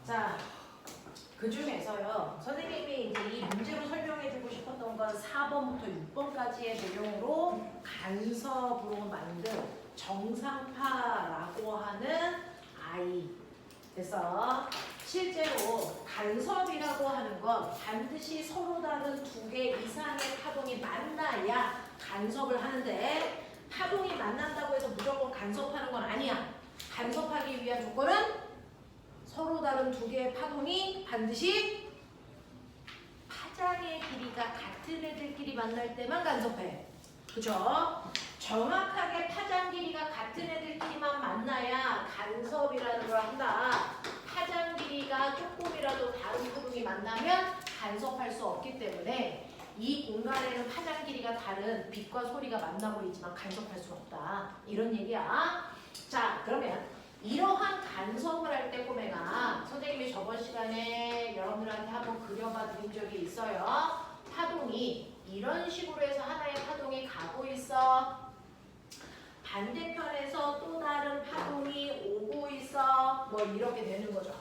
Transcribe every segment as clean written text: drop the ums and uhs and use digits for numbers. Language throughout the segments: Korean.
자, 그 중에서요. 선생님이 이제 이 문제로 설명해주고 싶었던 건 4번부터 6번까지의 내용으로 간섭으로 만든 정상파라고 하는 아이. 그래서 실제로 간섭이라고 하는 건 반드시 서로 다른 두 개 이상의 파동이 만나야 간섭을 하는데 파동이 만난다고 해서 무조건 간섭하는 건 아니야. 간섭하기 위한 조건은 서로 다른 두 개의 파동이 반드시 파장의 길이가 같은 애들끼리 만날 때만 간섭해. 그죠? 정확하게 파장 길이가 같은 애들끼리만 만나야 간섭이라는 걸 한다. 파장 길이가 조금이라도 다른 파동이 만나면 간섭할 수 없기 때문에 이 공간에는 파장 길이가 다른 빛과 소리가 만나고 있지만 간섭할 수 없다. 이런 얘기야. 자, 그러면 이러한 간섭을 할 때 꼬맹아, 선생님이 저번 시간에 여러분들한테 한번 그려봐 드린 적이 있어요. 파동이 이런 식으로 해서 하나의 파동이 가고 있어. 반대편에서 또 다른 파동이 오고 있어. 뭐 이렇게 되는 거죠.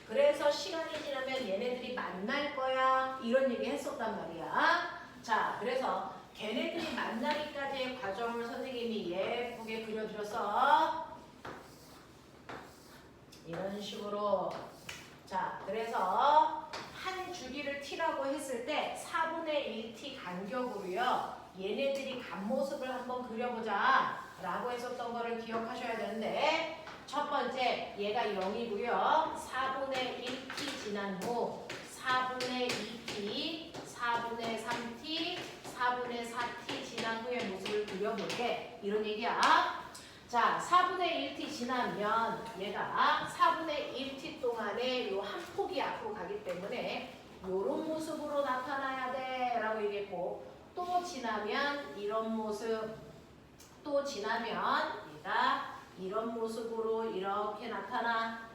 그래서 시간이 지나면 얘네들이 만날 거야. 이런 얘기 했었단 말이야. 자, 그래서 걔네들이 만나기까지의 과정을 선생님이 예쁘게 그려드렸어. 이런 식으로. 자, 그래서 한 주기를 t라고 했을 때 4분의 1t 간격으로요. 얘네들이 간 모습을 한번 그려보자 라고 했었던 거를 기억하셔야 되는데 첫 번째 얘가 0이고요. 4분의 1t 지난 후 4분의 2t, 4분의 3t, 4분의 4t 지난 후의 모습을 그려볼게. 이런 얘기야. 자, 4분의 1t 지나면 얘가 4분의 1t 동안에 요 한 폭이 앞으로 가기 때문에 요런 모습으로 나타나야 돼 라고 얘기했고 또 지나면 이런 모습 또 지나면 얘가 이런 모습으로 이렇게 나타나.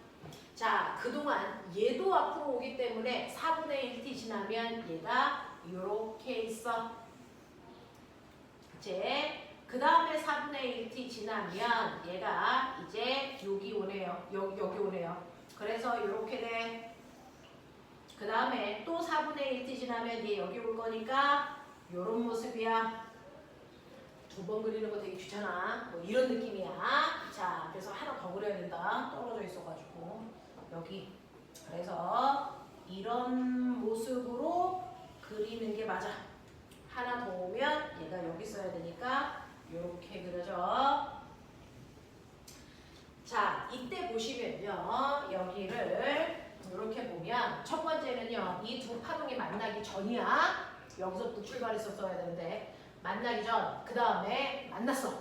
자, 그동안 얘도 앞으로 오기 때문에 4분의 1t 지나면 얘가 요렇게 있어. 이제 그 다음에 4분의 1t 지나면 얘가 이제 여기 오네요. 여기 오네요. 그래서 이렇게 돼. 그 다음에 또 4분의 1t 지나면 얘 여기 올 거니까 요런 모습이야. 두 번 그리는 거 되게 귀찮아. 뭐 이런 느낌이야. 자, 그래서 하나 더 그려야 된다. 떨어져 있어가지고. 여기. 그래서 이런 모습으로 그리는 게 맞아. 하나 더 오면 얘가 여기 써야 되니까 이렇게 그려져. 자, 이때 보시면요. 여기를 이렇게 보면 첫 번째는요. 이 두 파동이 만나기 전이야. 여기서부터 출발했었어야 되는데 만나기 전. 그 다음에 만났어.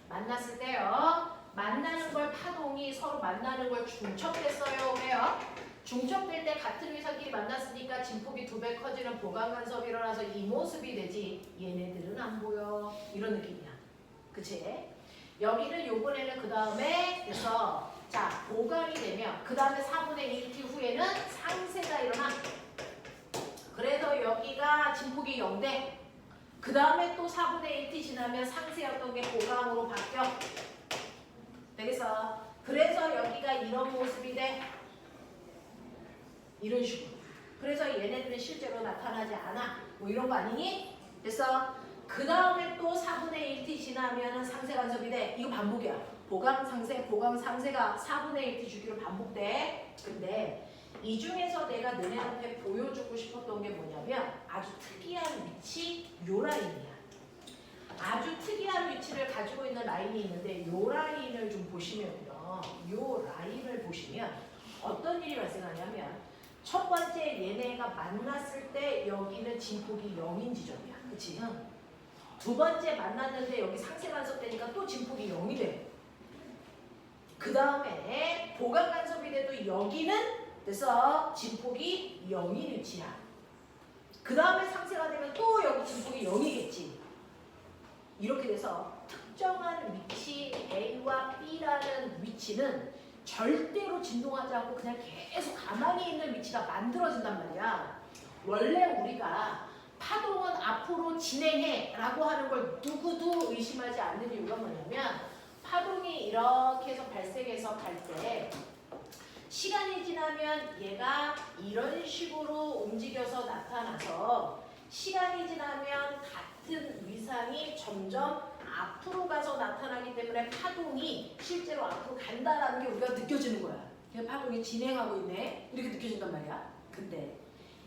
만났을 때요. 만나는 걸 파동이 서로 만나는 걸 중첩됐어요. 왜요? 중첩될 때 같은 위성끼리 만났으니까 진폭이 2배 커지는 보강 간섭이 일어나서 이 모습이 되지 얘네들은 안 보여. 이런 느낌이야. 그치? 여기는 요번에는 그 다음에 그래서 자 보강이 되면 그 다음에 4분의 1t 후에는 상세가 일어나. 그래서 여기가 진폭이 0대 그 다음에 또 4분의 1t 지나면 상세였던 게 보강으로 바뀌어. 되겠어? 그래서 여기가 이런 모습이 돼. 이런 식으로. 그래서 얘네들은 실제로 나타나지 않아. 뭐 이런 거 아니니? 됐어? 그 다음에 또 4분의 1t 지나면 상세 간섭이 돼. 이거 반복이야. 보강 상세, 보강 상세가 4분의 1t 주기로 반복돼. 근데 이 중에서 내가 너네한테 보여주고 싶었던 게 뭐냐면 아주 특이한 위치, 요 라인이야. 아주 특이한 위치를 가지고 있는 라인이 있는데 요 라인을 좀 보시면요. 요 라인을 보시면 어떤 일이 발생하냐면 첫 번째 얘네가 만났을 때 여기는 진폭이 0인 지점이야. 그치? 두 번째 만났는데 여기 상세 간섭되니까 또 진폭이 0이 돼. 그 다음에 보강 간섭이 돼도 여기는 그래서 진폭이 0인 위치야. 그 다음에 상세가 되면 또 여기 진폭이 0이겠지. 이렇게 돼서 특정한 위치 A와 B라는 위치는 절대로 진동하지 않고 그냥 계속 가만히 있는 위치가 만들어진단 말이야. 원래 우리가 파동은 앞으로 진행해 라고 하는 걸 누구도 의심하지 않는 이유가 뭐냐면 파동이 이렇게 해서 발생해서 갈 때 시간이 지나면 얘가 이런 식으로 움직여서 나타나서 시간이 지나면 같은 위상이 점점 앞으로 가서 나타나기 때문에 파동이 실제로 앞으로 간다라는 게 우리가 느껴지는 거야. 파동이 진행하고 있네. 이렇게 느껴진단 말이야. 근데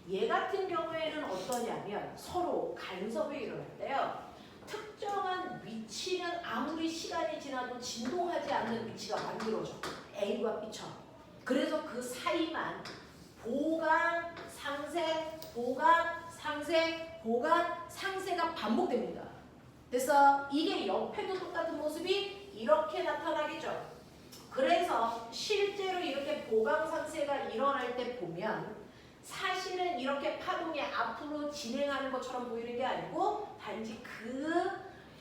얘 같은 경우에는 어떠냐면 서로 간섭이 일어날 때요. 특정한 위치는 아무리 시간이 지나도 진동하지 않는 위치가 만들어져. A와 B처럼. 그래서 그 사이만 보강, 상세, 보강, 상세, 보강, 상세가 반복됩니다. 그래서 이게 옆에도 똑같은 모습이 이렇게 나타나겠죠. 그래서 실제로 이렇게 보강 상세가 일어날 때 보면 사실은 이렇게 파동이 앞으로 진행하는 것처럼 보이는 게 아니고 단지 그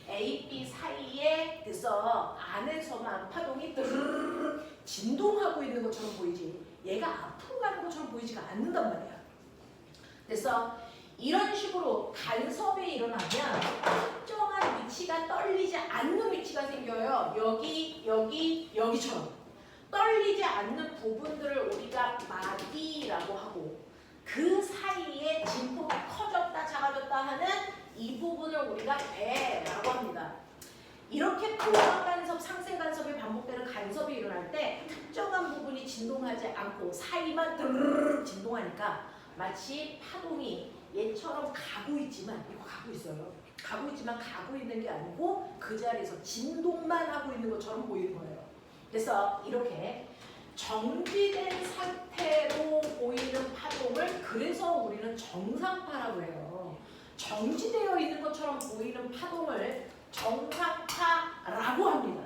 A, B 사이에 그래서 안에서만 파동이 드르르르 진동하고 있는 것처럼 보이지 얘가 앞으로 가는 것처럼 보이지가 않는단 말이야. 그래서 이런 식으로 간섭이 일어나면 특정한 위치가 떨리지 않는 위치가 생겨요. 여기, 여기, 여기처럼. 떨리지 않는 부분들을 우리가 마디라고 하고 그 사이에 진포가 커졌다 작아졌다 하는 이 부분을 우리가 배라고 합니다. 이렇게 보강 간섭, 상세 간섭이 반복되는 간섭이 일어날 때 특정한 부분이 진동하지 않고 사이만 드르르 진동하니까 마치 파동이 얘처럼 가고 있지만 이거 가고 있어요. 가고 있지만 가고 있는 게 아니고 그 자리에서 진동만 하고 있는 것처럼 보이는 거예요. 그래서 이렇게 정지된 상태로 보이는 파동을 그래서 우리는 정상파라고 해요. 정지되어 있는 것처럼 보이는 파동을 정상파라고 합니다.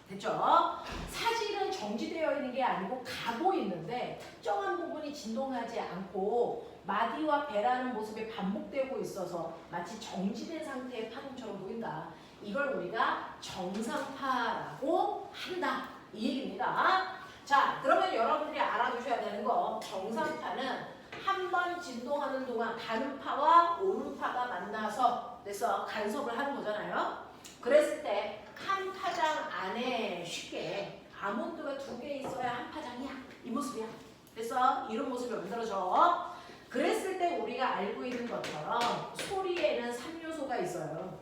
됐죠? 사실은 정지되어 있는 게 아니고 가고 있는데 특정한 부분이 진동하지 않고 마디와 배라는 모습이 반복되고 있어서 마치 정지된 상태의 파동처럼 보인다. 이걸 우리가 정상파라고 한다. 이 얘기입니다. 자, 그러면 여러분들이 알아두셔야 되는 거 정상파는 한 번 진동하는 동안 단파와 오른파가 만나서 그래서 간섭을 하는 거잖아요. 그랬을 때 한 파장 안에 쉽게 아몬드가 2개 있어야 한 파장이야. 이 모습이야. 그래서 이런 모습이 만들어져. 그랬을 때 우리가 알고 있는 것처럼 소리에는 3요소가 있어요.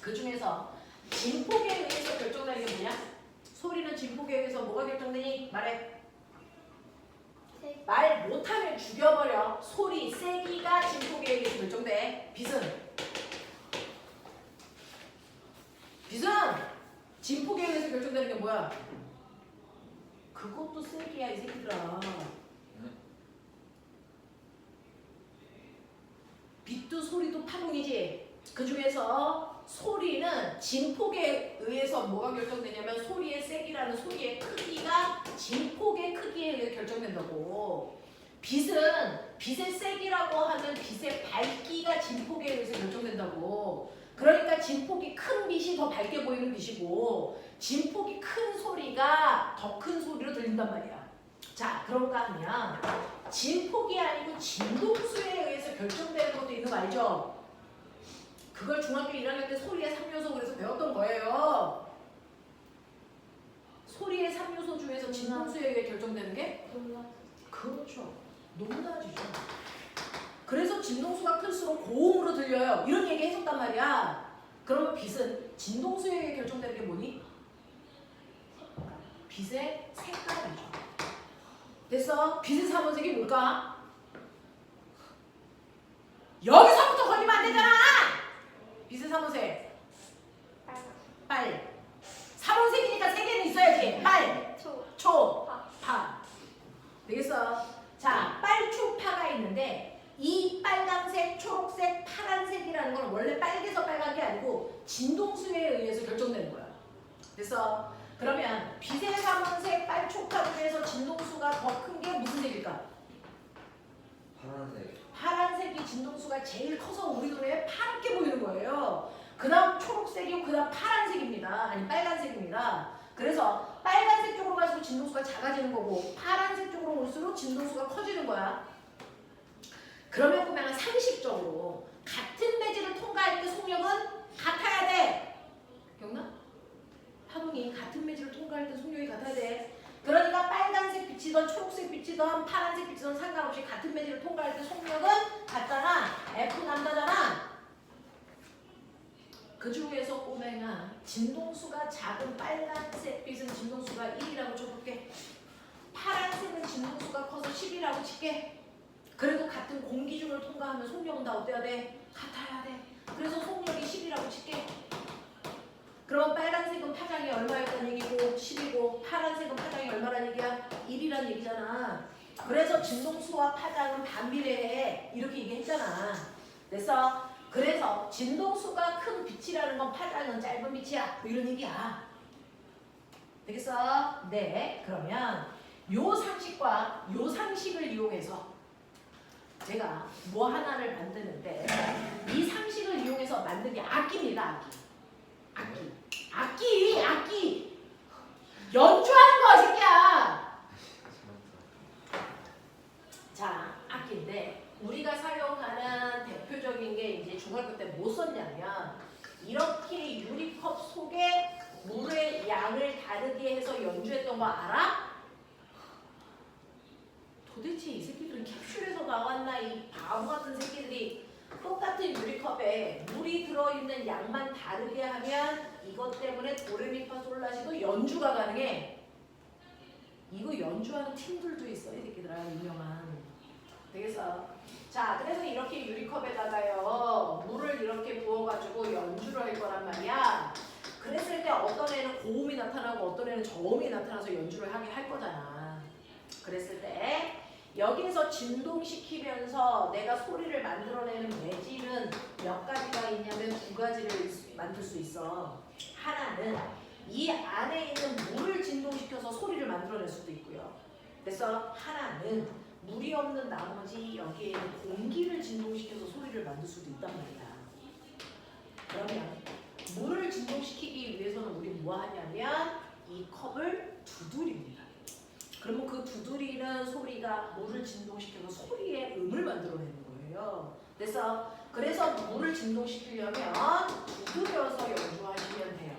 그 중에서 진폭에 의해서 결정되는 게 뭐냐? 소리는 진폭에 의해서 뭐가 결정되니? 말해. 말 못하면 죽여버려. 소리 세기가 진폭에 의해서 결정돼. 빛은 진폭에 의해서 결정되는 게 뭐야? 그것도 세기야 이 새끼들아. 빛도 소리도 파동이지. 그 중에서 소리는 진폭에 의해서 뭐가 결정되냐면 소리의 세기라는 소리의 크기가 진폭의 크기에 의해 결정된다고. 빛은 빛의 세기라고 하는 빛의 밝기가 진폭에 의해서 결정된다고. 그러니까 진폭이 큰 빛이 더 밝게 보이는 빛이고 진폭이 큰 소리가 더 큰 소리로 들린단 말이야. 자, 그런가 하면 진폭이 아니고 진동수에 의해서 결정되는 것도 있는 거 알죠? 그걸 중학교 1학년 때 소리의 3요소 그래서 배웠던 거예요. 소리의 3요소 중에서 진동수에 의해 결정되는 게? 그렇죠. 높아지죠. 그래서 진동수가 클수록 고음으로 들려요. 이런 얘기 해줬단 말이야. 그러면 빛은 진동수에 의해 결정되는 게 뭐니? 빛의 색깔이죠. 됐어? 빛의 3원색이 뭘까? 여기서부터 걸리면 안 되잖아! 빛의 3원색. 빨. 3원색이니까 3개는 있어야지. 빨, 초, 파. 되겠어? 자, 빨초파가 있는데 이 빨간색, 초록색, 파란색이라는 건 원래 빨개서 빨간 게 아니고 진동수에 의해서 결정되는 거야. 그래서 그러면 빛의 3원색 빨초파 중에서 진동수가 더 큰 게 무슨 색일까? 파란색. 파란색이 진동수가 제일 커서 우리 눈에 파랗게 보이는 거예요. 그 다음 초록색이고 그 다음 파란색입니다. 아니 빨간색입니다. 그래서 빨간색 쪽으로 갈수록 진동수가 작아지는 거고 파란색 쪽으로 올수록 진동수가 커지는 거야. 그러면 보면 상식적으로 같은 매질을 통과할 때 속력은 같아야 돼. 기억나? 파동이 같은 매질을 통과할 때 속력이 같아야 돼. 그러니까 빛이든 파란색 빛이든 상관없이 같은 매질을 통과할 때 속력은 같잖아. F 남다잖아. 그 중에서 꼬맹아 진동수가 작은 빨간색 빛은 진동수가 1이라고 쳐볼게. 파란색은 진동수가 커서 10이라고 칠게. 그래도 같은 공기중을 통과하면 속력은 다 어때야 돼? 같아야 돼. 그래서 속력이 10이라고 칠게. 그럼 빨간색은 파장이 얼마였다는 얘기고 10이고 파란색은 파장이 얼마란 얘기야? 1이란 얘기잖아. 그래서 진동수와 파장은 반비례해. 이렇게 얘기했잖아. 그래서 진동수가 큰 빛이라는 건 파장은 짧은 빛이야. 뭐 이런 얘기야. 되겠어? 네. 그러면 요 상식과 요 상식을 이용해서 제가 뭐 하나를 만드는데 이 상식을 이용해서 만든 게 악기입니다. 악기. 연주하는 거 새끼야. 자, 악기인데 우리가 사용하는 대표적인 게 이제 중학교 때 뭐 썼냐면 이렇게 유리컵 속에 물의 양을 다르게 해서 연주했던 거 알아? 도대체 이 새끼들은 캡슐에서 나왔나 이 바보 같은 새끼들이 똑같은 유리컵에 물이 들어있는 양만 다르게 하면 이것 때문에 도레미파솔라시도 연주가 가능해. 이거 연주하는 팀들도 있어 이 새끼들아 유명한. 되겠어? 자, 그래서 이렇게 유리컵에다가요 물을 이렇게 부어가지고 연주를 할 거란 말이야. 그랬을 때 어떤 애는 고음이 나타나고 어떤 애는 저음이 나타나서 연주를 하게 할 거잖아. 그랬을 때 여기에서 진동시키면서 내가 소리를 만들어내는 매질은 몇 가지가 있냐면 두 가지를 만들 수 있어. 하나는 이 안에 있는 물을 진동시켜서 소리를 만들어낼 수도 있고요. 그래서 하나는 물이 없는 나머지 여기에 있는 공기를 진동시켜서 소리를 만들 수도 있단 말이야. 그러면 물을 진동시키기 위해서는 우리 뭐 하냐면 이 컵을 두드립니다. 그러면 그 두드리는 소리가 물을 진동시켜서 소리의 음을 만들어내는 거예요. 그래서 물을 진동시키려면 두드려서 연주하시면 돼요.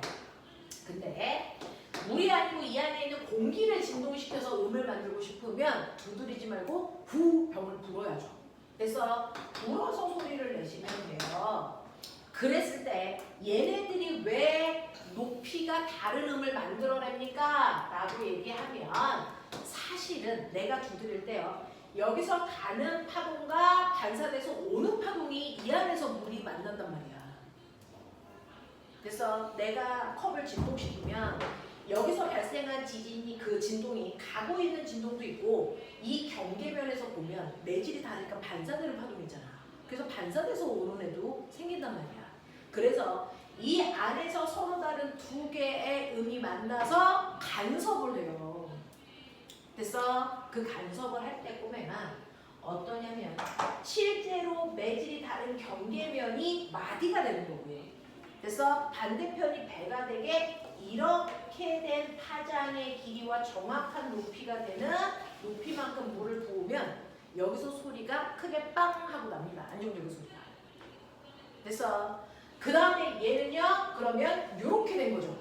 근데 물이 아니고 이 안에 있는 공기를 진동시켜서 음을 만들고 싶으면 두드리지 말고 후 병을 불어야죠. 그래서 불어서 소리를 내시면 돼요. 그랬을 때 얘네들이 왜 높이가 다른 음을 만들어냅니까? 라고 얘기하면 사실은 내가 두드릴 때요. 여기서 가는 파동과 반사돼서 오는 파동이 이 안에서 물이 만난단 말이야. 그래서 내가 컵을 진동시키면 여기서 발생한 지진이 그 진동이 가고 있는 진동도 있고 이 경계면에서 보면 매질이 다르니까 반사되는 파동이 있잖아. 그래서 반사돼서 오는 애도 생긴단 말이야. 그래서 이 안에서 서로 다른 두 개의 음이 만나서 간섭을 해요. 그래서 그 간섭을 할 때 꼬매가 어떠냐면 실제로 매질이 다른 경계면이 마디가 되는 거고요. 그래서 반대편이 배가 되게 이렇게 된 파장의 길이와 정확한 높이가 되는 높이만큼 물을 부으면 여기서 소리가 크게 빵 하고 납니다. 안정적인 소리가. 그래서 그 다음에 얘는요. 그러면 이렇게 된 거죠.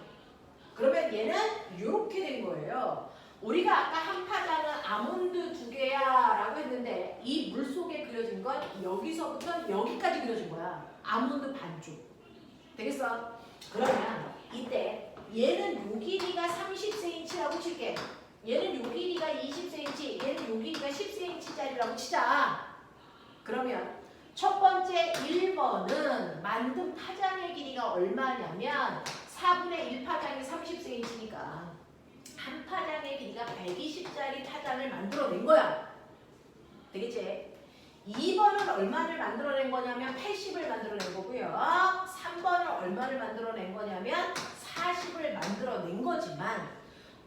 그러면 얘는 이렇게 된 거예요. 우리가 아까 한 파장은 아몬드 2개야 라고 했는데 이 물속에 그려진 건 여기서부터 여기까지 그려진 거야. 아몬드 반쪽. 되겠어? 그러면 이때 얘는 요 길이가 30cm라고 칠게. 얘는 요 길이가 20cm, 얘는 요 길이가 10cm짜리라고 치자. 그러면 첫 번째 1번은 만든 파장의 길이가 얼마냐면 4분의 1 파장이 30cm니까 한 파장의 길이가 120짜리 파장을 만들어낸 거야. 되겠지? 2번은 얼마를 만들어낸 거냐면 80을 만들어낸 거고요. 3번은 얼마를 만들어낸 거냐면 40을 만들어낸 거지만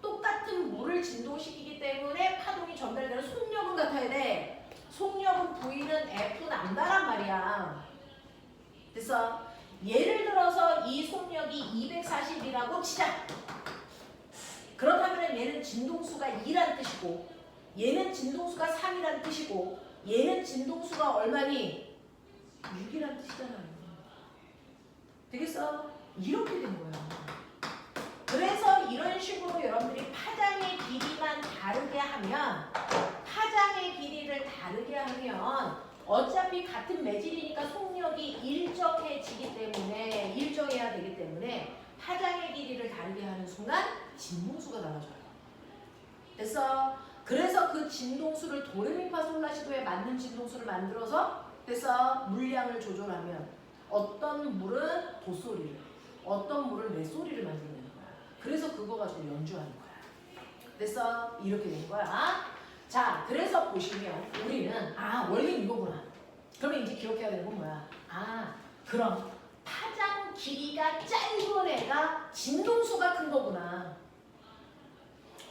똑같은 물을 진동시키기 때문에 파동이 전달되는 속력은 같아야 돼. 속력은 V는 F 남다란 말이야. 그래서 예를 들어서 이 속력이 240이라고 치자. 그렇다면 얘는 진동수가 2란 뜻이고 얘는 진동수가 3이란 뜻이고 얘는 진동수가 얼마니? 6이란 뜻이잖아요. 되겠어? 이렇게 된 거야. 그래서 이런 식으로 여러분들이 파장의 길이만 다르게 하면 파장의 길이를 다르게 하면 어차피 같은 매질이니까 속력이 일정해지기 때문에 일정해야 되기 때문에 파장의 길이를 다르게 하는 순간 진동수가 달라져요. 됐어? 그래서 그 진동수를 도레미파솔라시도에 맞는 진동수를 만들어서 그래서 물량을 조절하면 어떤 물은 도소리를 어떤 물은 레소리를 만들어내는 거야. 그래서 그거 가지고 연주하는 거야. 됐어? 이렇게 된 거야. 자, 그래서 보시면 우리는 원리는 이거구나. 그러면 이제 기억해야 되는 건 뭐야? 그럼 파장 길이가 짧은 애가 진동수가 큰 거구나.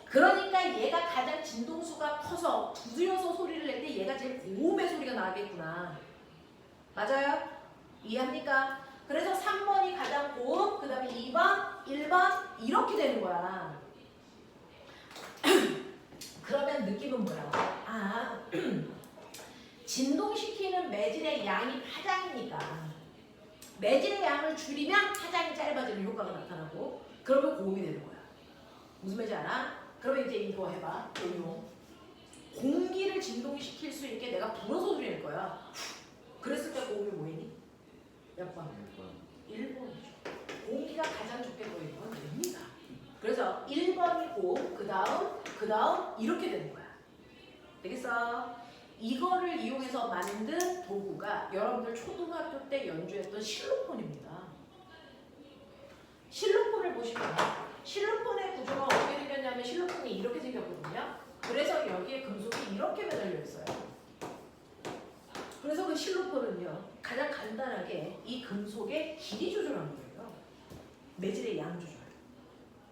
그러니까 얘가 가장 진동수가 커서 두드려서 소리를 낼 때 얘가 제일 고음의 소리가 나겠구나. 맞아요? 이해합니까? 그래서 3번이 가장 고음, 그 다음에 2번, 1번 이렇게 되는 거야. 그러면 느낌은 뭐야? 진동시키는 매질의 양이 파장이니까 매질의 양을 줄이면 파장이 짧아지는 효과가 나타나고 그러면 고음이 되는 거야. 무슨 말인지 알아? 그러면 이제 이거 해봐. 공기를 진동시킬 수 있게 내가 불어서 소리 낼 거야. 그랬을 때 고음이 뭐니? 몇 번? 1번이죠. 공기가 가장 적게 보이는 건 됩니다. 그래서 1번이 고음, 그 다음 이렇게 되는 거야. 되겠어? 이거를 이용해서 만든 도구가 여러분들 초등학교 때 연주했던 실로폰입니다. 실로폰을 보시면 실로폰의 구조가 어떻게 생겼냐면 실로폰이 이렇게 생겼거든요. 그래서 여기에 금속이 이렇게 매달려 있어요. 그래서 그 실로폰은요 가장 간단하게 이 금속의 길이 조절하는 거예요. 매질의 양 조절.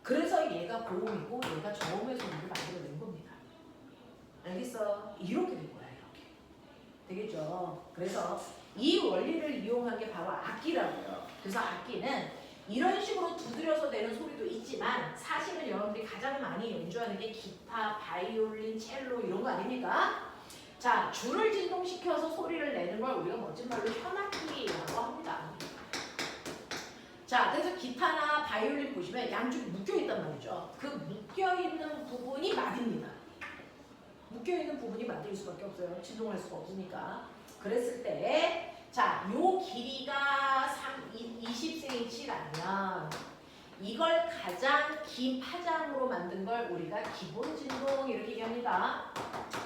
그래서 얘가 고음이고 얘가 저음의 소리를 만들어낸 겁니다. 알겠어? 이렇게 된 거야. 이렇게. 되겠죠? 그래서 이 원리를 이용한 게 바로 악기라고요. 그래서 악기는 이런 식으로 두드려서 내는 소리도 있지만 사실은 여러분들이 가장 많이 연주하는 게 기타, 바이올린, 첼로 이런 거 아닙니까? 자, 줄을 진동시켜서 소리를 내는 걸 우리가 멋진 말로 현악기라고 합니다. 자, 그래서 기타나 바이올린 보시면 양쪽이 묶여있단 말이죠. 그 묶여있는 부분이 마디입니다. 묶여있는 부분이 마디일 수밖에 없어요. 진동할 수가 없으니까. 그랬을 때 자, 요 길이가 20cm라면 이걸 가장 긴 파장으로 만든 걸 우리가 기본 진동 이렇게 얘기합니다.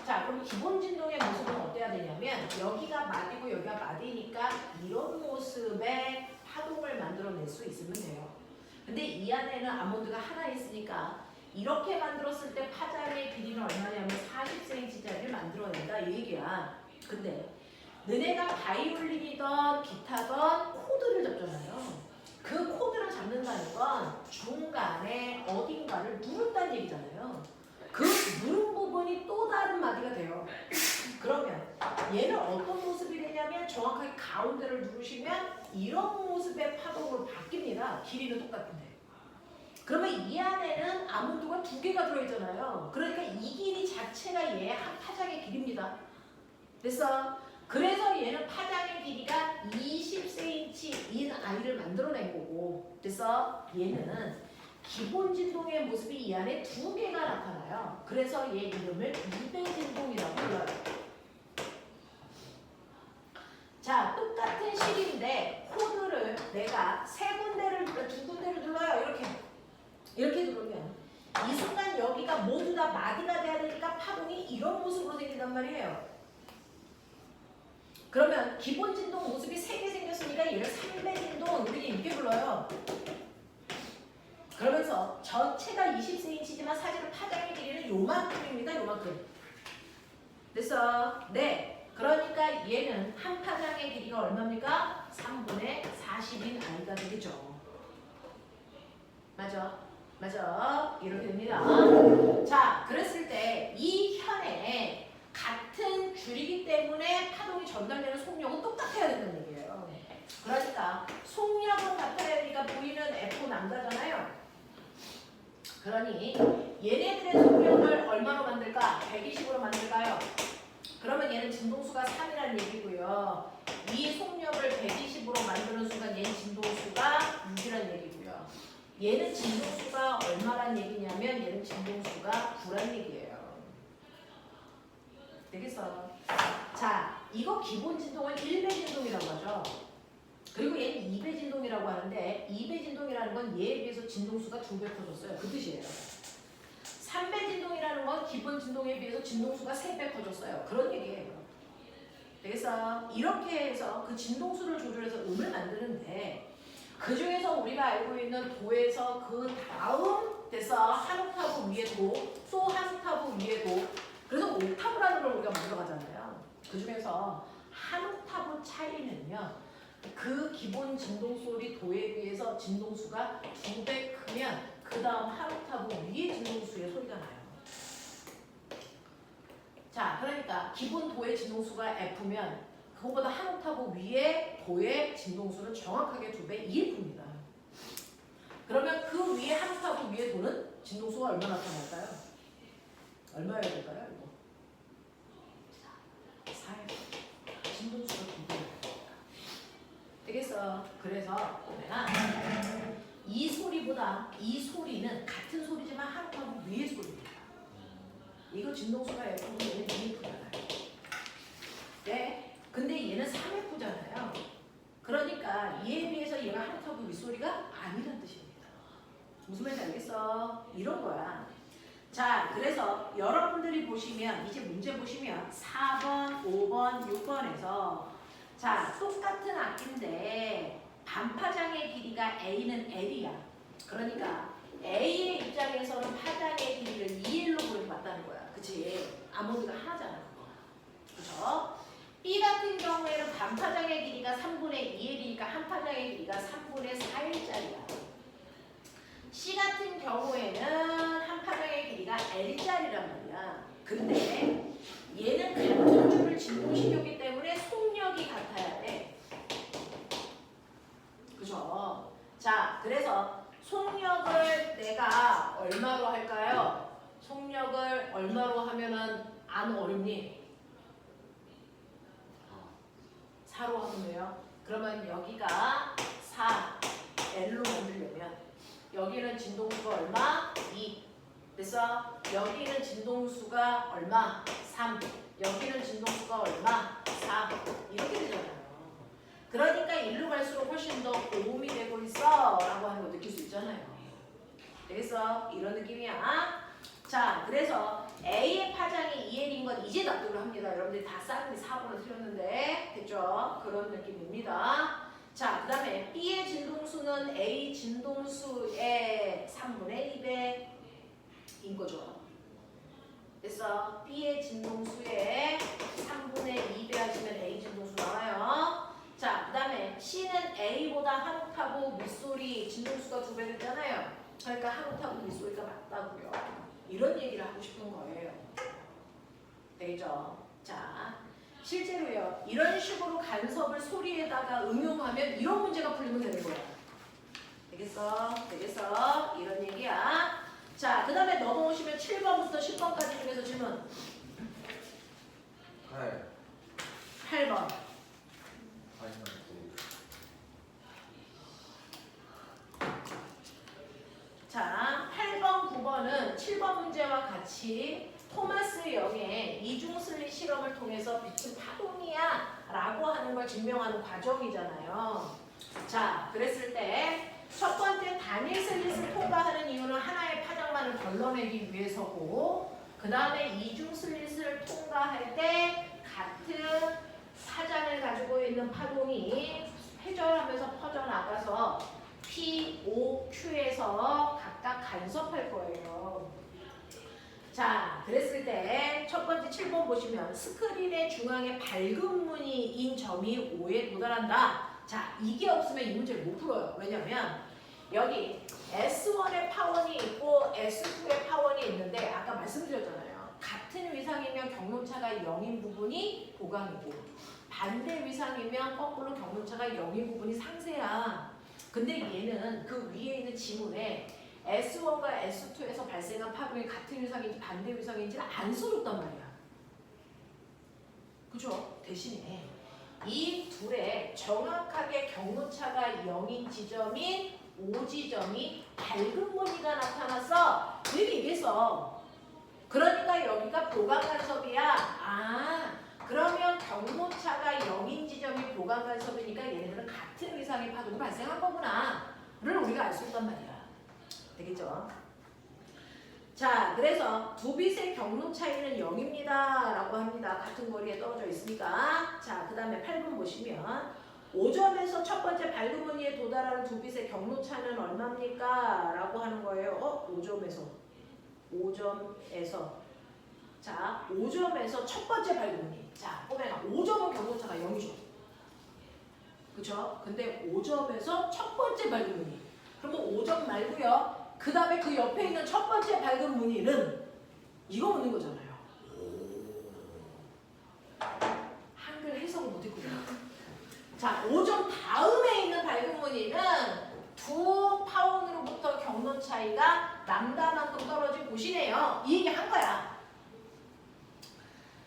자, 그럼 기본 진동의 모습은 어때야 되냐면 여기가 마디고 여기가 마디니까 이런 모습의 파동을 만들어낼 수 있으면 돼요. 근데 이 안에는 아몬드가 하나 있으니까 이렇게 만들었을 때 파장의 길이는 얼마냐면 40cm짜리를 만들어낸다 이 얘기야. 근데 너네가 바이올린이든 기타든 코드를 잡잖아요. 그 코드를 잡는다는 건 중간에 어딘가를 누른다는 얘기잖아요. 그 누른 부분이 또 다른 마디가 돼요. 그러면 얘는 어떤 모습이 되냐면 정확하게 가운데를 누르시면 이런 모습의 파동으로 바뀝니다. 길이는 똑같은데. 그러면 이 안에는 아몬드가 2개가 들어있잖아요. 그러니까 이 길이 자체가 얘 한 파장의 길이입니다. 됐어? 그래서 얘는 파장의 길이가 20cm인 아이를 만들어낸 거고, 그래서 얘는 기본 진동의 모습이 이 안에 2개가 나타나요. 그래서 얘 이름을 2배 진동이라고 불러요. 자, 똑같은 실인데 코드를 내가 3군데를 2군데를 눌러요. 이렇게 누르면 이 순간 여기가 모두 다 마디가 돼야 되니까 파동이 이런 모습으로 생긴단 말이에요. 그러면 기본 진동 모습이 3개 생겼으니까 얘를 3배 진동 우리가 이렇게 불러요. 그러면서 전체가 20cm지만 사실은 파장의 길이는 요만큼입니다. 요만큼. 됐어? 네. 그러니까 얘는 한 파장의 길이가 얼마입니까? 3분의 40인 아이가 되겠죠. 맞아. 이렇게 됩니다. 자, 그랬을 때 이 현에 같은 줄이기 때문에 파동이 전달되는 속력은 똑같아야 된다는 얘기예요. 그러니까 속력은 같아야 되니까 보이는 F 남자잖아요. 그러니 얘네들의 속력을 얼마로 만들까? 120으로 만들까요? 그러면 얘는 진동수가 3이라는 얘기고요. 이 속력을 120으로 만드는 순간 얘는 진동수가 6이라는 얘기고요. 얘는 진동수가 얼마란 얘기냐면 얘는 진동수가 9란 얘기예요. 되겠어요? 되겠어. 자, 이거 기본 진동은 1배 진동이라고 하죠. 그리고 얘는 2배 진동이라고 하는데 2배 진동이라는 건 얘에 비해서 진동수가 2배 커졌어요. 그 뜻이에요. 3배 진동이라는 건 기본 진동에 비해서 진동수가 3배 커졌어요. 그런 얘기예요. 되겠어? 이렇게 해서 그 진동수를 조절해서 음을 만드는데 그 중에서 우리가 알고 있는 도에서 그 다음 됐어? 한 옥타브 위에 도, 또 한 옥타브 위에 도. 그래서 옥타브라는 걸 우리가 먼저 가잖아요. 그 중에서 한 옥타브 차이는요. 그 기본 진동소리 도에 비해서 진동수가 2배 크면 그 다음 한 옥타브 위에 진동수의 소리가 나요. 자, 그러니까 기본 도의 진동수가 F면 그거보다 한 옥타브 위에 도의 진동수는 정확하게 2배 2일 뿐입니다. 그러면 그 위에 한 옥타브 위에 도는 진동수가 얼마나 나타날까요? 얼마여야 될까요? 이거 4일. 진동수가 2배예요. 되겠어. 그래서 내가 이 소리보다 이 소리는 같은 소리지만 한 옥타브 위의 소리입니다. 이거 진동수가 F면 얘는 2F잖아요. 네. 근데 얘는 3F잖아요. 그러니까 얘에 비해서 얘가 한 옥타브 윗소리가 아니란 뜻입니다. 무슨 말인지 알겠어? 이런 거야. 자, 그래서 여러분들이 보시면 이제 문제 보시면 4번, 5번, 6번에서 자, 똑같은 악기인데 반파장의 길이가 A는 L이야. 그러니까 A의 입장에서는 파장의 길이를 2L로 보여봤다는 거야. 그치? 아모드가 하나잖아. 그쵸? B 같은 경우에는 반파장의 길이가 3분의 2L이니까 한 파장의 길이가 3분의 4L짜리야. C 같은 경우에는 한 파장의 길이가 L짜리란 말이야. 근데 얘는 같은 줄을 진동시켰기 때문에 속력이 같아야 돼. 그죠? 자, 그래서 속력을 내가 얼마로 할까요? 속력을 얼마로 하면은 안 어렵니? 4로 하면 돼요. 그러면 여기가 4, L로 만들려면 여기는 진동수가 얼마? 2. 됐어? 여기는 진동수가 얼마? 3. 여기는 진동수가 얼마? 4. 이렇게 되잖아요. 그러니까 1로 갈수록 훨씬 더 고음이 되고 있어 라고 하는 거 느낄 수 있잖아요. 되겠어? 이런 느낌이야. 자, 그래서 A의 파장이 2L인 건 이제 납득을 합니다. 여러분들이 다 쌍이 4번을 틀렸는데 됐죠? 그런 느낌입니다. 자, 그 다음에 B의 진동수는 A 진동수의 3분의 2배인 거죠. 됐어? B의 진동수의 3분의 2배 하시면 A 진동수 나와요. 자, 그 다음에 C는 A보다 한 옥타브 윗소리 진동수가 2배 됐잖아요. 그러니까 한 옥타브 윗소리가 맞다고요. 이런 얘기를 하고 싶은 거예요. 되겠죠? 자, 실제로요. 이런 식으로 간섭을 소리에다가 응용하면 이런 문제가 풀리면 되는 거야. 되겠어? 되겠어? 이런 얘기야. 자, 그 다음에 넘어오시면 7번부터 10번까지 중에서 질문. 8번. 자, 8번, 9번은 7번 문제와 같이 토마스 영의 이중슬릿 실험을 통해서 비춘 파동이야 라고 하는 걸 증명하는 과정이잖아요. 자, 그랬을 때 첫 번째 단일 슬릿을 통과하는 이유는 하나의 파장만을 걸러내기 위해서고, 그 다음에 이중 슬릿을 통과할 때 같은 파장을 가지고 있는 파동이 회전하면서 퍼져나가서 P, O, Q에서 각각 간섭할 거예요. 자, 그랬을 때 첫 번째 7번 보시면 스크린의 중앙에 밝은 무늬인 점이 O에 도달한다. 자, 이게 없으면 이 문제를 못 풀어요. 왜냐면 여기 S1의 파원이 있고 S2의 파원이 있는데 아까 말씀드렸잖아요. 같은 위상이면 경론차가 0인 부분이 보강이고 반대 위상이면 거꾸로 경론차가 0인 부분이 상세야. 근데 얘는 그 위에 있는 지문에 S1과 S2에서 발생한 파동이 같은 위상인지 반대 위상인지를 안 써줬단 말이야. 그죠? 대신에 이 둘의 정확하게 경론차가 0인 지점인 O지점이 밝은 무늬가 나타났어. 그 얘기했어. 그러니까 여기가 보강 간섭이야. 아, 차가 0인 지점이 보강 간섭이니까 얘네들은 같은 위상의 파동이 발생한 거구나를 우리가 알 수 있단 말이야. 되겠죠? 자, 그래서 두 빛의 경로 차이는 0입니다 라고 합니다. 같은 거리에 떨어져 있으니까. 자, 그 다음에 8번 보시면 5점에서 첫 번째 밝은 무늬에 도달하는 두 빛의 경로 차는 얼마입니까? 라고 하는 거예요. 5점에서 자, 5점에서 첫 번째 밝은 무늬. 자, 꼬맹아, 5점은 경로차가 0이죠. 그쵸? 근데 5점에서 첫 번째 밝은 무늬. 그러면 5점 말고요. 그 다음에 그 옆에 있는 첫 번째 밝은 무늬는 이거 묻는 거잖아요. 한글 해석을 못했거든요. 자, 5점 다음에 있는 밝은 무늬는 두 파운으로부터 경로 차이가 람다만큼 떨어진 곳이네요. 이 얘기 한 거야.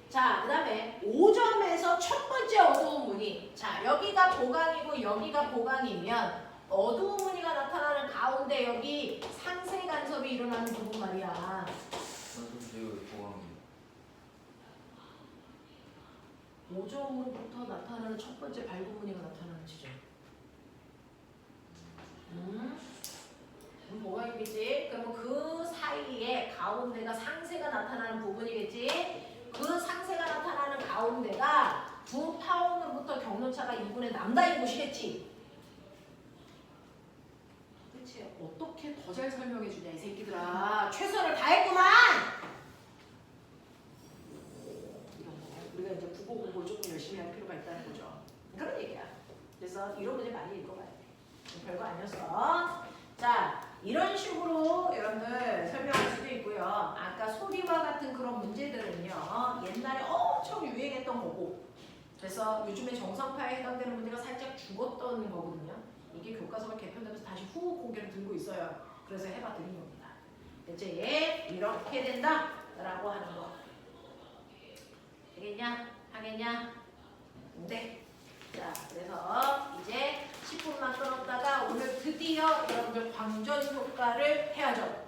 자, 그 다음에 5점에서 첫 번째 어두운 무늬. 자, 여기가 보강이고 여기가 보강이면 어두운 무늬가 나타나는 가운데 여기 상세 간섭이 일어나는 부분 말이야. 5점으로부터 나타나는 첫 번째 밝은 무늬가 나타나는 지점. 보강이겠지? 그러면 그 사이에 가운데가 상세가 나타나는 부분이겠지? 그 상세가 나타나는 가운데가 두 파운으로부터 경로차가 2분의 남다인 곳이겠지? 그치? 어떻게 더 잘 설명해 주냐 이 새끼들아. 최선을 다했구만. 이런 거 우리가 이제 국어 공부를 조금 열심히 할 필요가 있다는 거죠. 그런 얘기야. 그래서 이런 문제 많이 읽어봐야 돼. 별거 아니었어. 자, 이런 식으로 여러분들 설명할 수도 있고요. 아까 소리와 같은 그런 문제들은요, 옛날에 엄청 유행했던 거고, 그래서 요즘에 정상파에 해당되는 문제가 살짝 죽었던 거거든요. 이게 교과서가 개편되면서 다시 후 고개를 들고 있어요. 그래서 해봐 드린 겁니다. 이제 이렇게 된다 라고 하는 거. 되겠냐? 하겠냐? 네. 자, 그래서 이제 10분만 끊었다가 오늘 드디어 여러분들 광전 효과를 해야죠.